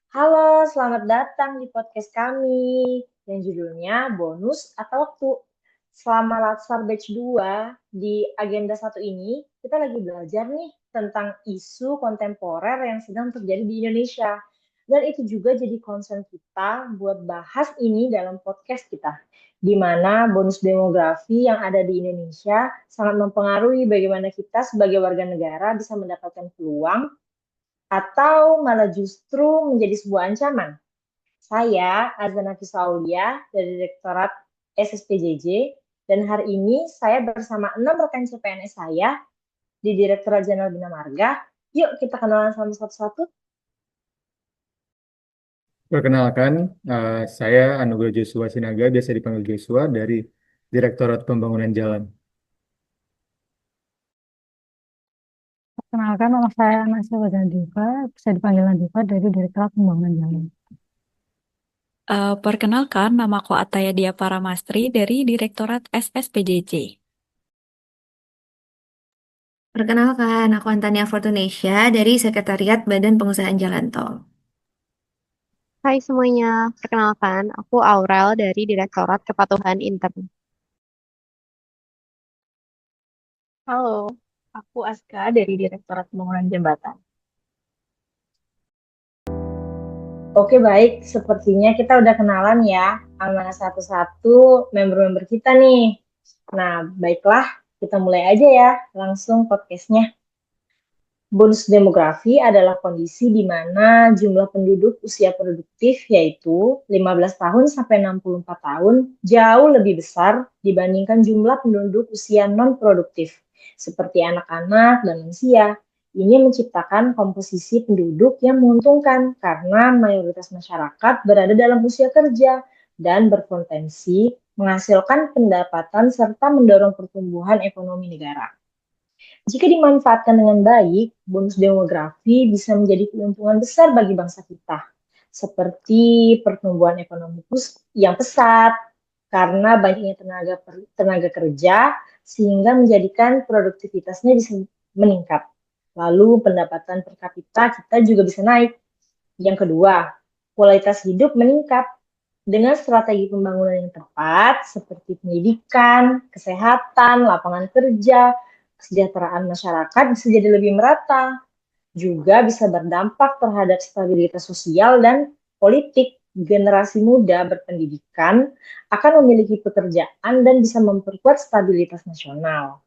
Halo, selamat datang di podcast kami yang judulnya Bonus atau Waktu. Selama Latsar Batch 2 di agenda satu ini, kita lagi belajar nih tentang isu kontemporer yang sedang terjadi di Indonesia. Dan itu juga jadi concern kita buat bahas ini dalam podcast kita, di mana bonus demografi yang ada di Indonesia sangat mempengaruhi bagaimana kita sebagai warga negara bisa mendapatkan peluang atau malah justru menjadi sebuah ancaman. Saya Azana Fisaulia dari Direktorat SSPJJ dan hari ini saya bersama 6 rekan CPNS saya di Direktorat Jenderal Bina Marga. Yuk kita kenalan sama satu-satu. Perkenalkan, saya Anugrah Joshua Sinaga, biasa dipanggil Joshua dari Direktorat Pembangunan Jalan. Perkenalkan, nama saya Nasya Diva, bisa dipanggil Nadifa dari Direktorat Pembangunan Jalan. Perkenalkan, namaku Ataya Dia Paramastri dari Direktorat SSPJJ. Perkenalkan, aku Antania Fortunesia dari Sekretariat Badan Pengusahaan Jalan Tol. Hai semuanya, perkenalkan aku Aurel dari Direktorat Kepatuhan Intern. Halo, aku Aska dari Direktorat Pembangunan Jembatan. Oke baik, sepertinya kita udah kenalan ya sama satu-satu member-member kita nih. Nah baiklah, kita mulai aja ya langsung podcastnya. Bonus demografi adalah kondisi di mana jumlah penduduk usia produktif yaitu 15 tahun sampai 64 tahun jauh lebih besar dibandingkan jumlah penduduk usia non-produktif seperti anak-anak dan lansia. Ini menciptakan komposisi penduduk yang menguntungkan karena mayoritas masyarakat berada dalam usia kerja dan berpotensi menghasilkan pendapatan serta mendorong pertumbuhan ekonomi negara. Jika dimanfaatkan dengan baik, bonus demografi bisa menjadi keuntungan besar bagi bangsa kita, seperti pertumbuhan ekonomi yang pesat karena banyaknya tenaga kerja sehingga menjadikan produktivitasnya bisa meningkat. Lalu pendapatan per kapita kita juga bisa naik. Yang kedua, kualitas hidup meningkat dengan strategi pembangunan yang tepat seperti pendidikan, kesehatan, lapangan kerja, kesejahteraan masyarakat bisa jadi lebih merata. Juga bisa berdampak terhadap stabilitas sosial dan politik. Generasi muda berpendidikan akan memiliki pekerjaan dan bisa memperkuat stabilitas nasional.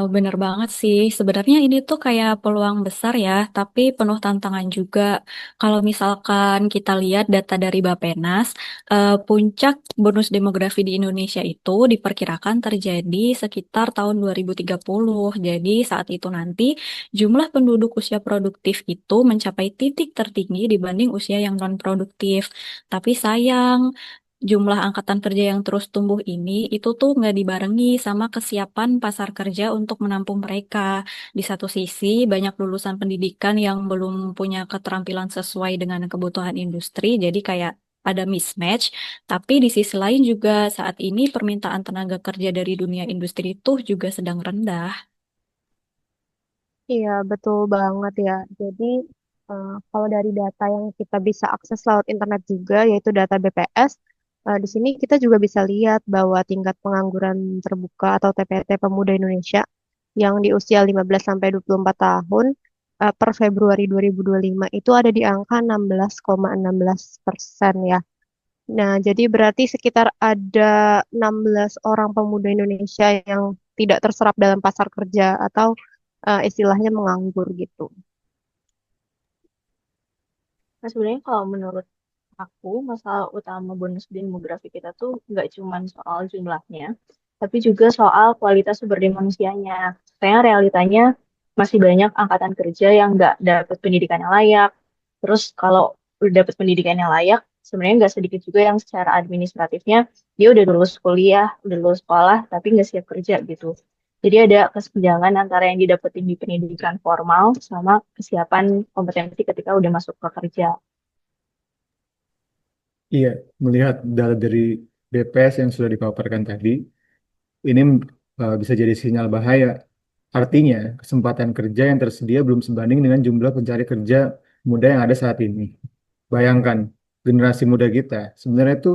Bener banget sih, sebenarnya ini tuh kayak peluang besar ya, tapi penuh tantangan juga. Kalau misalkan kita lihat data dari Bappenas, puncak bonus demografi di Indonesia itu diperkirakan terjadi sekitar tahun 2030. Jadi saat itu nanti jumlah penduduk usia produktif itu mencapai titik tertinggi dibanding usia yang non-produktif. Tapi sayang, jumlah angkatan kerja yang terus tumbuh ini itu tuh nggak dibarengi sama kesiapan pasar kerja untuk menampung mereka. Di satu sisi, banyak lulusan pendidikan yang belum punya keterampilan sesuai dengan kebutuhan industri, jadi kayak ada mismatch. Tapi di sisi lain juga saat ini permintaan tenaga kerja dari dunia industri itu juga sedang rendah. Iya, betul banget ya. Jadi, kalau dari data yang kita bisa akses lewat internet juga, yaitu data BPS, di sini kita juga bisa lihat bahwa tingkat pengangguran terbuka atau TPT pemuda Indonesia yang di usia 15 sampai 24 tahun per Februari 2025 itu ada di angka 16,16% ya. Nah, jadi berarti sekitar ada 16 orang pemuda Indonesia yang tidak terserap dalam pasar kerja atau istilahnya menganggur gitu. Nah, sebenarnya kalau menurut aku, masalah utama bonus demografi kita tuh nggak cuma soal jumlahnya, tapi juga soal kualitas sumber daya manusianya. Karena realitanya masih banyak angkatan kerja yang nggak dapat pendidikan yang layak. Terus kalau udah dapat pendidikan yang layak, sebenarnya nggak sedikit juga yang secara administratifnya dia udah lulus kuliah, udah lulus sekolah, tapi nggak siap kerja gitu. Jadi ada kesenjangan antara yang didapetin di pendidikan formal sama kesiapan kompetensi ketika udah masuk ke kerja. Iya, melihat data dari BPS yang sudah dipaparkan tadi, ini bisa jadi sinyal bahaya Artinya, kesempatan kerja yang tersedia belum sebanding dengan jumlah pencari kerja muda yang ada saat ini. Bayangkan, generasi muda kita sebenarnya itu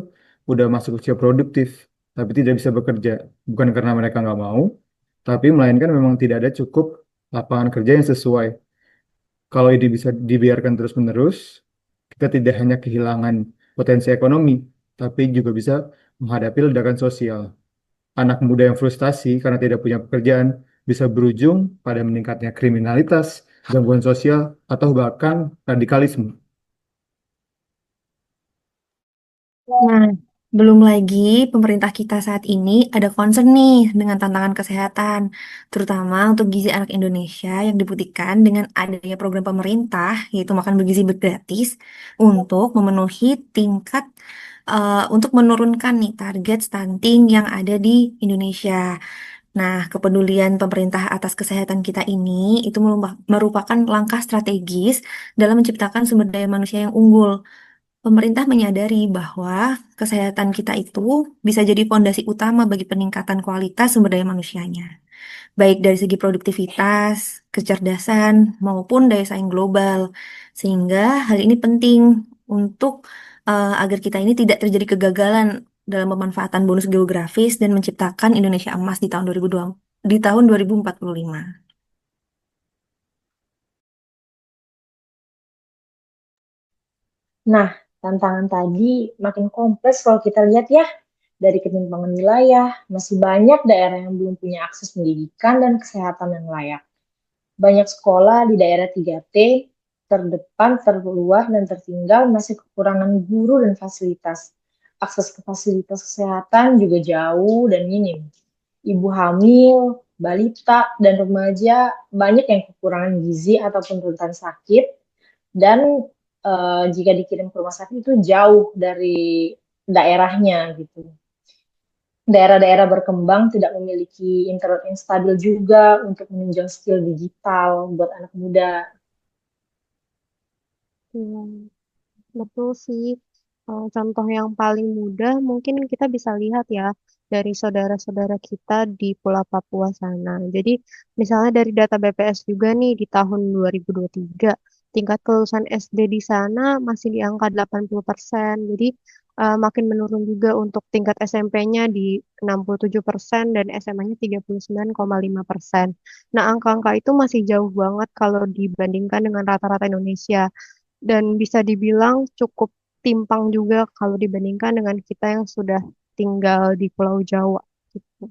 udah masuk usia produktif, tapi tidak bisa bekerja. Bukan karena mereka nggak mau, tapi melainkan memang tidak ada cukup lapangan kerja yang sesuai. Kalau ini bisa dibiarkan terus-menerus, kita tidak hanya kehilangan potensi ekonomi, tapi juga bisa menghadapi ledakan sosial. Anak muda yang frustasi karena tidak punya pekerjaan bisa berujung pada meningkatnya kriminalitas, gangguan sosial, atau bahkan radikalisme. Nah, belum lagi pemerintah kita saat ini ada concern nih dengan tantangan kesehatan, terutama untuk gizi anak Indonesia yang dibuktikan dengan adanya program pemerintah, yaitu makan bergizi gratis, untuk memenuhi tingkat, untuk menurunkan nih target stunting yang ada di Indonesia. Nah, kepedulian pemerintah atas kesehatan kita ini itu merupakan langkah strategis dalam menciptakan sumber daya manusia yang unggul. Pemerintah menyadari bahwa kesehatan kita itu bisa jadi fondasi utama bagi peningkatan kualitas sumber daya manusianya, baik dari segi produktivitas, kecerdasan, maupun daya saing global. Sehingga hal ini penting untuk agar kita ini tidak terjadi kegagalan dalam pemanfaatan bonus geografis dan menciptakan Indonesia emas di tahun 2002, di tahun 2045. Nah, tantangan tadi makin kompleks kalau kita lihat ya. Dari ketimpangan wilayah, masih banyak daerah yang belum punya akses pendidikan dan kesehatan yang layak. Banyak sekolah di daerah 3T, terdepan, terluar, dan tertinggal masih kekurangan guru dan fasilitas. Akses ke fasilitas kesehatan juga jauh dan minim. Ibu hamil, balita, dan remaja banyak yang kekurangan gizi ataupun rentan sakit, dan jika dikirim ke rumah sakit itu jauh dari daerahnya gitu. Daerah-daerah berkembang tidak memiliki internet yang stabil juga untuk menunjang skill digital buat anak muda. Ya, betul sih. Contoh yang paling mudah mungkin kita bisa lihat ya dari saudara-saudara kita di Pulau Papua sana. Jadi misalnya dari data BPS juga nih di tahun 2023, tingkat kelulusan SD di sana masih di angka 80%. Jadi makin menurun juga untuk tingkat SMP-nya di 67% dan SMA-nya 39,5%. Nah, angka-angka itu masih jauh banget kalau dibandingkan dengan rata-rata Indonesia dan bisa dibilang cukup timpang juga kalau dibandingkan dengan kita yang sudah tinggal di Pulau Jawa gitu.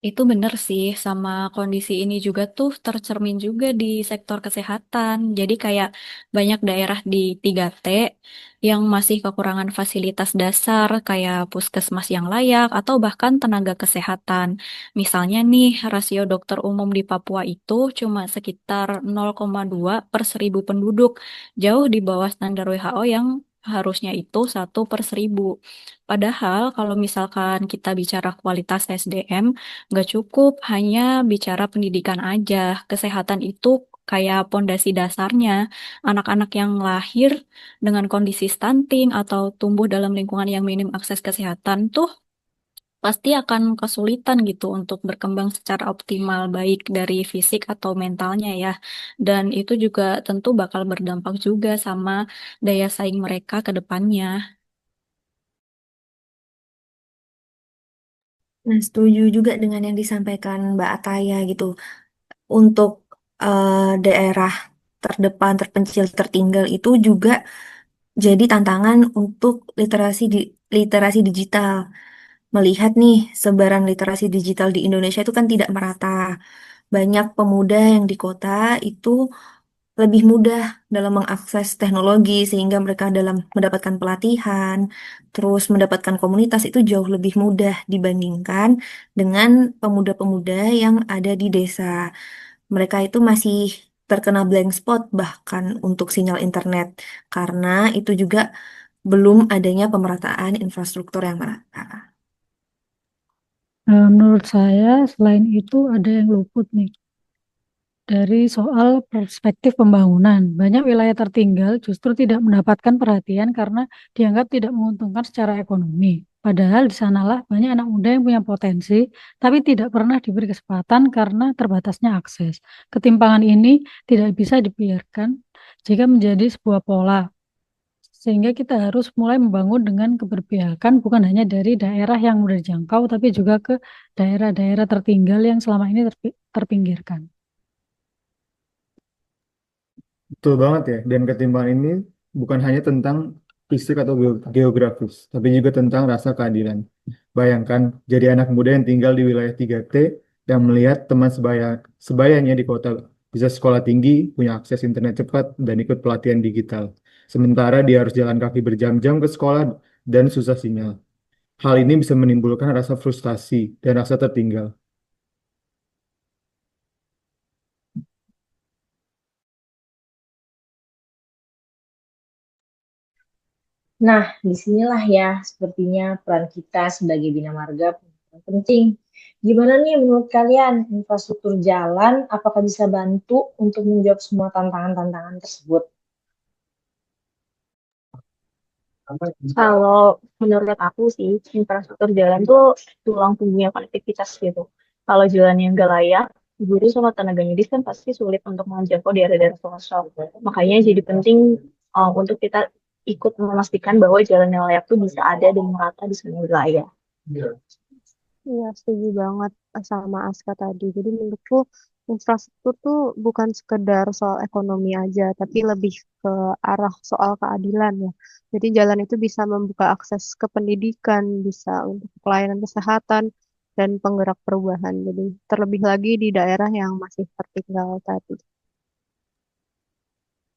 Itu benar sih, sama kondisi ini juga tuh tercermin juga di sektor kesehatan. Jadi kayak banyak daerah di 3T yang masih kekurangan fasilitas dasar kayak puskesmas yang layak atau bahkan tenaga kesehatan. Misalnya nih, rasio dokter umum di Papua itu cuma sekitar 0,2 per 1000 penduduk, jauh di bawah standar WHO yang harusnya itu 1 per 1000. Padahal kalau misalkan kita bicara kualitas SDM, nggak cukup hanya bicara pendidikan aja. Kesehatan itu kayak pondasi dasarnya. Anak-anak yang lahir dengan kondisi stunting atau tumbuh dalam lingkungan yang minim akses kesehatan tuh pasti akan kesulitan gitu untuk berkembang secara optimal baik dari fisik atau mentalnya ya. Dan itu juga tentu bakal berdampak juga sama daya saing mereka ke depannya. Nah, setuju juga dengan yang disampaikan Mbak Ataya gitu. Untuk daerah terdepan, terpencil, tertinggal itu juga jadi tantangan untuk literasi digital. Melihat nih, sebaran literasi digital di Indonesia itu kan tidak merata. Banyak pemuda yang di kota itu lebih mudah dalam mengakses teknologi sehingga mereka dalam mendapatkan pelatihan, terus mendapatkan komunitas itu jauh lebih mudah dibandingkan dengan pemuda-pemuda yang ada di desa. Mereka itu masih terkena blank spot bahkan untuk sinyal internet karena itu juga belum adanya pemerataan infrastruktur yang merata. Menurut saya, selain itu ada yang luput nih dari soal perspektif pembangunan. Banyak wilayah tertinggal justru tidak mendapatkan perhatian karena dianggap tidak menguntungkan secara ekonomi. Padahal di sanalah banyak anak muda yang punya potensi, tapi tidak pernah diberi kesempatan karena terbatasnya akses. Ketimpangan ini tidak bisa dibiarkan jika menjadi sebuah pola, sehingga kita harus mulai membangun dengan keberpihakan bukan hanya dari daerah yang mudah dijangkau, tapi juga ke daerah-daerah tertinggal yang selama ini terpinggirkan. Betul banget ya. Dan ketimpangan ini bukan hanya tentang fisik atau geografis, tapi juga tentang rasa keadilan. Bayangkan jadi anak muda yang tinggal di wilayah 3T dan melihat teman sebayanya di kota bisa sekolah tinggi, punya akses internet cepat, dan ikut pelatihan digital. Sementara dia harus jalan kaki berjam-jam ke sekolah dan susah sinyal. Hal ini bisa menimbulkan rasa frustasi dan rasa tertinggal. Nah, disinilah ya sepertinya peran kita sebagai Bina Marga penting. Gimana nih menurut kalian infrastruktur jalan apakah bisa bantu untuk menjawab semua tantangan-tantangan tersebut? Kalau menurut aku sih, infrastruktur jalan tuh tulang punggungnya konektivitas gitu. Kalau jalannya nggak layak, guru sama tenaga medis kan pasti sulit untuk menjangkau daerah-daerah pelosok. Makanya jadi penting untuk kita ikut memastikan bahwa jalan yang layak tuh bisa ada dan merata di semua wilayah. Iya, setuju banget sama Aska tadi. Jadi menurutku infrastruktur tuh bukan sekedar soal ekonomi aja, tapi lebih ke arah soal keadilan ya. Jadi jalan itu bisa membuka akses ke pendidikan, bisa untuk pelayanan kesehatan, dan penggerak perubahan. Jadi terlebih lagi di daerah yang masih tertinggal tadi.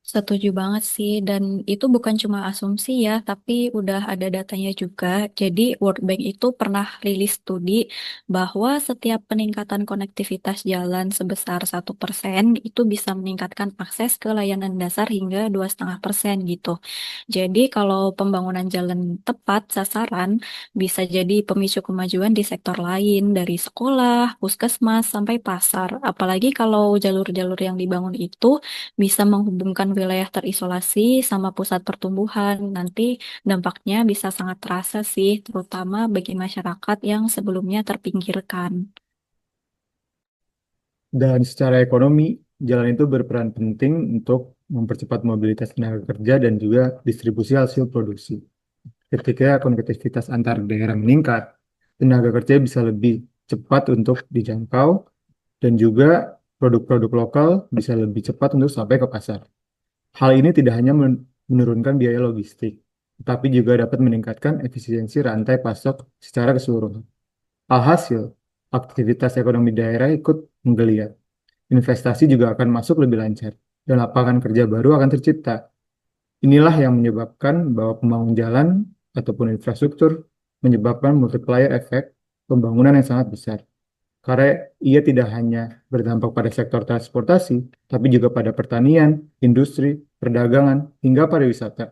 Setuju banget sih, dan itu bukan cuma asumsi ya, tapi udah ada datanya juga. Jadi World Bank itu pernah rilis studi bahwa setiap peningkatan konektivitas jalan sebesar 1% itu bisa meningkatkan akses ke layanan dasar hingga 2,5% gitu. Jadi kalau pembangunan jalan tepat sasaran bisa jadi pemicu kemajuan di sektor lain dari sekolah, puskesmas, sampai pasar. Apalagi kalau jalur-jalur yang dibangun itu bisa menghubungkan wilayah terisolasi sama pusat pertumbuhan. Nanti dampaknya bisa sangat terasa sih, terutama bagi masyarakat yang sebelumnya terpinggirkan. Dan secara ekonomi, jalan itu berperan penting untuk mempercepat mobilitas tenaga kerja dan juga distribusi hasil produksi. Ketika konektivitas antar daerah meningkat, tenaga kerja bisa lebih cepat untuk dijangkau dan juga produk-produk lokal bisa lebih cepat untuk sampai ke pasar. Hal ini tidak hanya menurunkan biaya logistik, tetapi juga dapat meningkatkan efisiensi rantai pasok secara keseluruhan. Alhasil, aktivitas ekonomi daerah ikut menggeliat. Investasi juga akan masuk lebih lancar, dan lapangan kerja baru akan tercipta. Inilah yang menyebabkan bahwa pembangunan jalan ataupun infrastruktur menyebabkan multiplier efek pembangunan yang sangat besar. Karena ia tidak hanya berdampak pada sektor transportasi, tapi juga pada pertanian, industri, perdagangan, hingga pariwisata.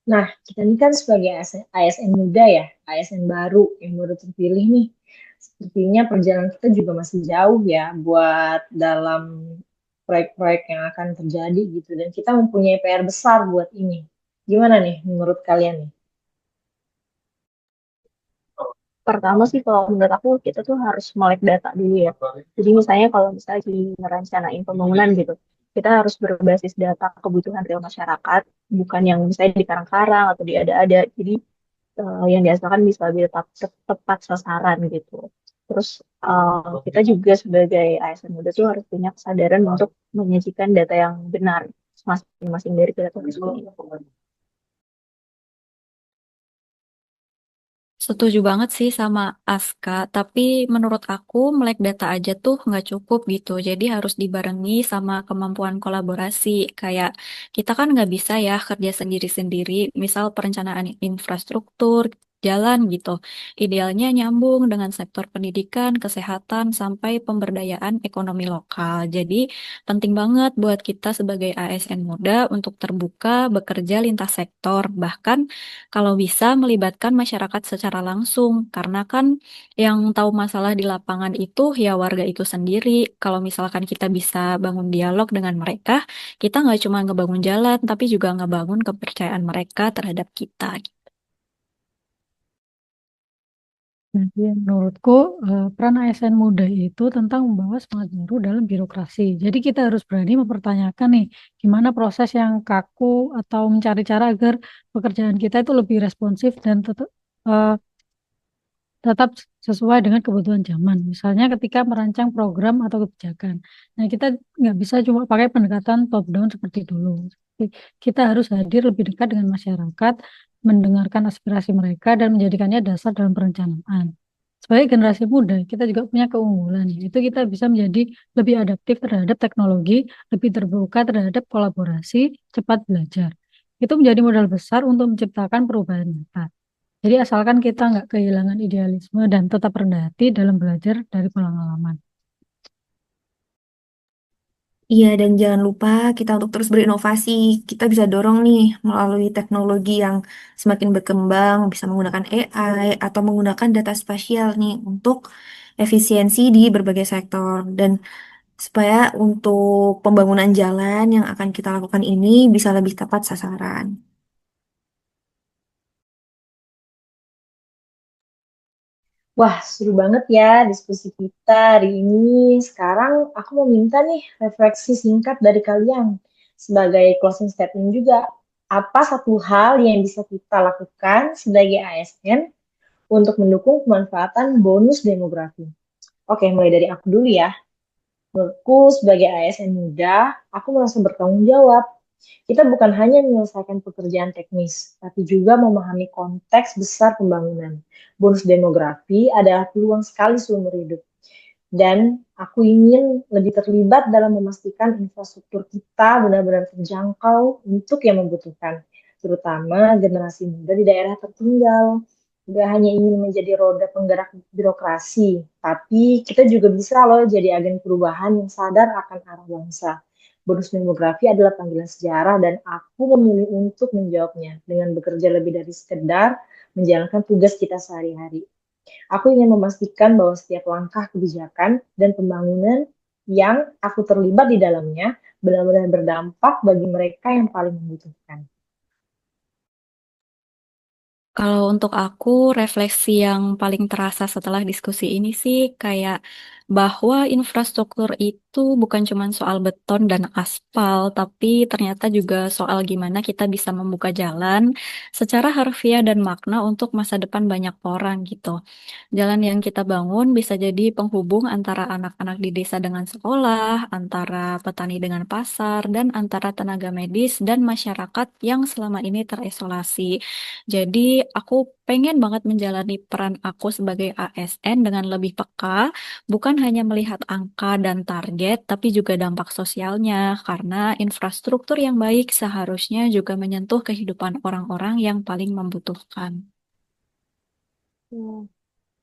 Nah, kita ini kan sebagai ASN muda ya, ASN baru yang baru terpilih nih. Sepertinya perjalanan kita juga masih jauh ya buat dalam proyek-proyek yang akan terjadi gitu. Dan kita mempunyai PR besar buat ini. Gimana nih menurut kalian nih? Pertama sih kalau menurut aku kita tuh harus melek data dulu ya. Jadi misalnya kalau misalnya di merencanain pembangunan gitu, kita harus berbasis data kebutuhan real masyarakat, bukan yang misalnya di karang-karang atau di ada-ada. Jadi yang dihasilkan bisa lebih tepat sasaran gitu. Terus kita juga sebagai ASN muda tuh harus punya kesadaran untuk menyajikan data yang benar masing-masing dari kita tersebut. Setuju banget sih sama Aska, tapi menurut aku melek data aja tuh nggak cukup gitu. Jadi harus dibarengi sama kemampuan kolaborasi. Kayak kita kan nggak bisa ya kerja sendiri-sendiri. Misal perencanaan infrastruktur, jalan gitu. Idealnya nyambung dengan sektor pendidikan, kesehatan, sampai pemberdayaan ekonomi lokal. Jadi penting banget buat kita sebagai ASN muda untuk terbuka, bekerja lintas sektor, bahkan kalau bisa melibatkan masyarakat secara langsung, karena kan yang tahu masalah di lapangan itu ya warga itu sendiri. Kalau misalkan kita bisa bangun dialog dengan mereka, kita nggak cuma ngebangun jalan, tapi juga ngebangun kepercayaan mereka terhadap kita. Nah, ya, menurutku peran ASN muda itu tentang membawa semangat baru dalam birokrasi. Jadi kita harus berani mempertanyakan nih, gimana proses yang kaku atau mencari cara agar pekerjaan kita itu lebih responsif dan tetap sesuai dengan kebutuhan zaman. Misalnya ketika merancang program atau kebijakan. Nah, kita nggak bisa cuma pakai pendekatan top down seperti dulu. Tapi kita harus hadir lebih dekat dengan masyarakat, mendengarkan aspirasi mereka dan menjadikannya dasar dalam perencanaan. Sebagai generasi muda, kita juga punya keunggulan, yaitu kita bisa menjadi lebih adaptif terhadap teknologi, lebih terbuka terhadap kolaborasi, cepat belajar. Itu menjadi modal besar untuk menciptakan perubahan nyata. Jadi asalkan kita nggak kehilangan idealisme dan tetap rendah hati dalam belajar dari pengalaman. Iya, dan jangan lupa kita untuk terus berinovasi. Kita bisa dorong nih melalui teknologi yang semakin berkembang, bisa menggunakan AI atau menggunakan data spasial nih untuk efisiensi di berbagai sektor. Dan supaya untuk pembangunan jalan yang akan kita lakukan ini bisa lebih tepat sasaran. Wah, seru banget ya diskusi kita hari ini. Sekarang aku mau minta nih refleksi singkat dari kalian sebagai closing statement juga. Apa satu hal yang bisa kita lakukan sebagai ASN untuk mendukung pemanfaatan bonus demografi? Oke, mulai dari aku dulu ya. Menurutku sebagai ASN muda, aku merasa bertanggung jawab. Kita bukan hanya menyelesaikan pekerjaan teknis, tapi juga memahami konteks besar pembangunan. Bonus demografi adalah peluang sekali seumur hidup. Dan aku ingin lebih terlibat dalam memastikan infrastruktur kita benar-benar terjangkau untuk yang membutuhkan, terutama generasi muda di daerah tertinggal. Gak hanya ingin menjadi roda penggerak birokrasi, tapi kita juga bisa loh jadi agen perubahan yang sadar akan arah bangsa. Bonus demografi adalah panggilan sejarah dan aku memilih untuk menjawabnya dengan bekerja lebih dari sekedar menjalankan tugas kita sehari-hari. Aku ingin memastikan bahwa setiap langkah kebijakan dan pembangunan yang aku terlibat di dalamnya benar-benar berdampak bagi mereka yang paling membutuhkan. Kalau untuk aku, refleksi yang paling terasa setelah diskusi ini sih kayak bahwa infrastruktur itu bukan cuma soal beton dan aspal, tapi ternyata juga soal gimana kita bisa membuka jalan secara harfiah dan makna untuk masa depan banyak orang gitu. Jalan yang kita bangun bisa jadi penghubung antara anak-anak di desa dengan sekolah, antara petani dengan pasar, dan antara tenaga medis dan masyarakat yang selama ini terisolasi. Jadi aku pengen banget menjalani peran aku sebagai ASN dengan lebih peka, bukan hanya melihat angka dan target, tapi juga dampak sosialnya, karena infrastruktur yang baik seharusnya juga menyentuh kehidupan orang-orang yang paling membutuhkan. Ya,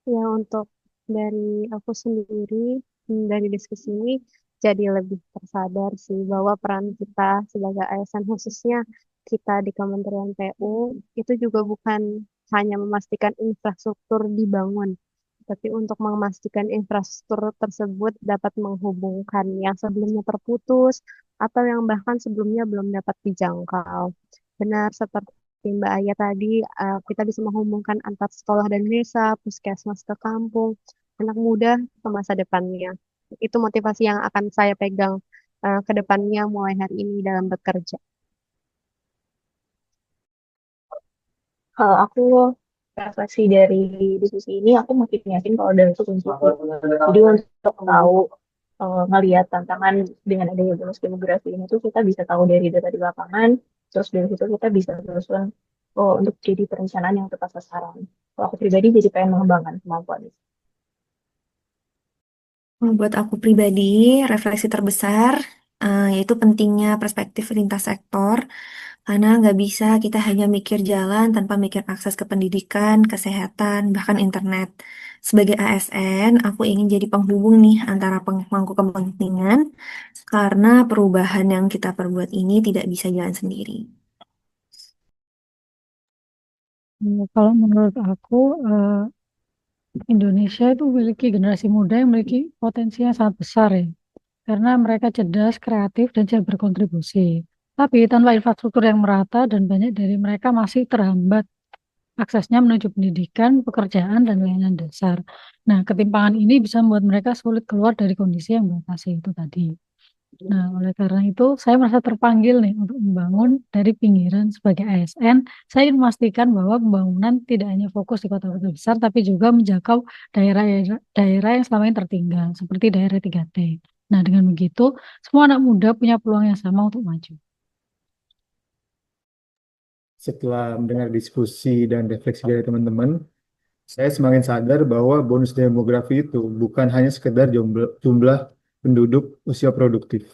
ya untuk dari aku sendiri, dari diskusi ini jadi lebih tersadar sih bahwa peran kita sebagai ASN khususnya kita di Kementerian PU itu juga bukan hanya memastikan infrastruktur dibangun, tapi untuk memastikan infrastruktur tersebut dapat menghubungkan yang sebelumnya terputus atau yang bahkan sebelumnya belum dapat dijangkau. Benar seperti Mbak Aya tadi, kita bisa menghubungkan antar sekolah dan desa, puskesmas ke kampung, anak muda ke masa depannya. Itu motivasi yang akan saya pegang ke depannya mulai hari ini dalam bekerja. Kalau aku refleksi dari diskusi ini, aku makin yakin kalau dan itu kunci. Jadi untuk tahu ngelihat tantangan dengan adanya bonus demografi ini tuh kita bisa tahu dari data di lapangan, terus dari situ kita bisa teruskan untuk jadi perencanaan yang tepat sasaran. Kalau aku pribadi jadi pengen mengembangkan kemampuan itu. Buat aku pribadi, refleksi terbesar yaitu pentingnya perspektif lintas sektor. Karena nggak bisa kita hanya mikir jalan tanpa mikir akses ke pendidikan, kesehatan, bahkan internet. Sebagai ASN, aku ingin jadi penghubung nih antara pemangku kepentingan karena perubahan yang kita perbuat ini tidak bisa jalan sendiri. Kalau menurut aku, Indonesia itu memiliki generasi muda yang memiliki potensi yang sangat besar ya, karena mereka cerdas, kreatif, dan siap berkontribusi. Tapi tanpa infrastruktur yang merata dan banyak dari mereka masih terhambat aksesnya menuju pendidikan, pekerjaan, dan layanan dasar. Nah, ketimpangan ini bisa membuat mereka sulit keluar dari kondisi yang membatasi itu tadi. Nah, oleh karena itu, saya merasa terpanggil nih untuk membangun dari pinggiran sebagai ASN. Saya ingin memastikan bahwa pembangunan tidak hanya fokus di kota-kota besar, tapi juga menjangkau daerah yang selama ini tertinggal, seperti daerah 3T. Nah, dengan begitu, semua anak muda punya peluang yang sama untuk maju. Setelah mendengar diskusi dan refleksi dari teman-teman, saya semakin sadar bahwa bonus demografi itu bukan hanya sekedar jumlah penduduk usia produktif,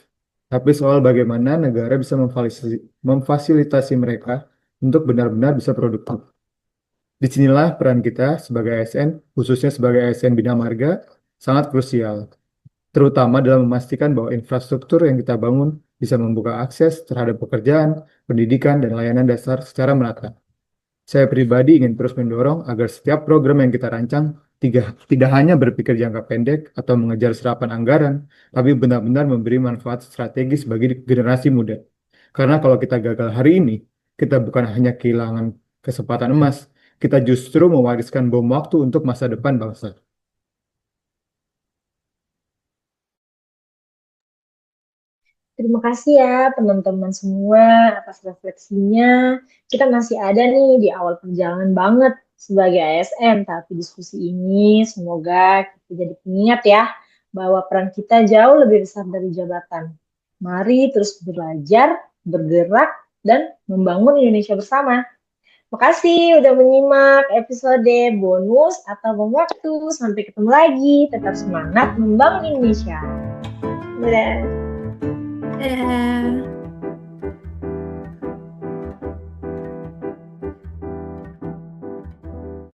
tapi soal bagaimana negara bisa memfasilitasi mereka untuk benar-benar bisa produktif. Disinilah peran kita sebagai ASN, khususnya sebagai ASN Bina Marga, sangat krusial, terutama dalam memastikan bahwa infrastruktur yang kita bangun bisa membuka akses terhadap pekerjaan, pendidikan, dan layanan dasar secara merata. Saya pribadi ingin terus mendorong agar setiap program yang kita rancang tidak hanya berpikir jangka pendek atau mengejar serapan anggaran, tapi benar-benar memberi manfaat strategis bagi generasi muda. Karena kalau kita gagal hari ini, kita bukan hanya kehilangan kesempatan emas, kita justru mewariskan bom waktu untuk masa depan bangsa. Terima kasih ya teman-teman semua atas refleksinya. Kita masih ada nih di awal perjalanan banget sebagai ASN, tapi diskusi ini semoga kita jadi pengingat ya bahwa peran kita jauh lebih besar dari jabatan. Mari terus belajar, bergerak, dan membangun Indonesia bersama. Makasih udah menyimak episode bonus atau bom waktu. Sampai ketemu lagi. Tetap semangat membangun Indonesia. Dadah. Dadah.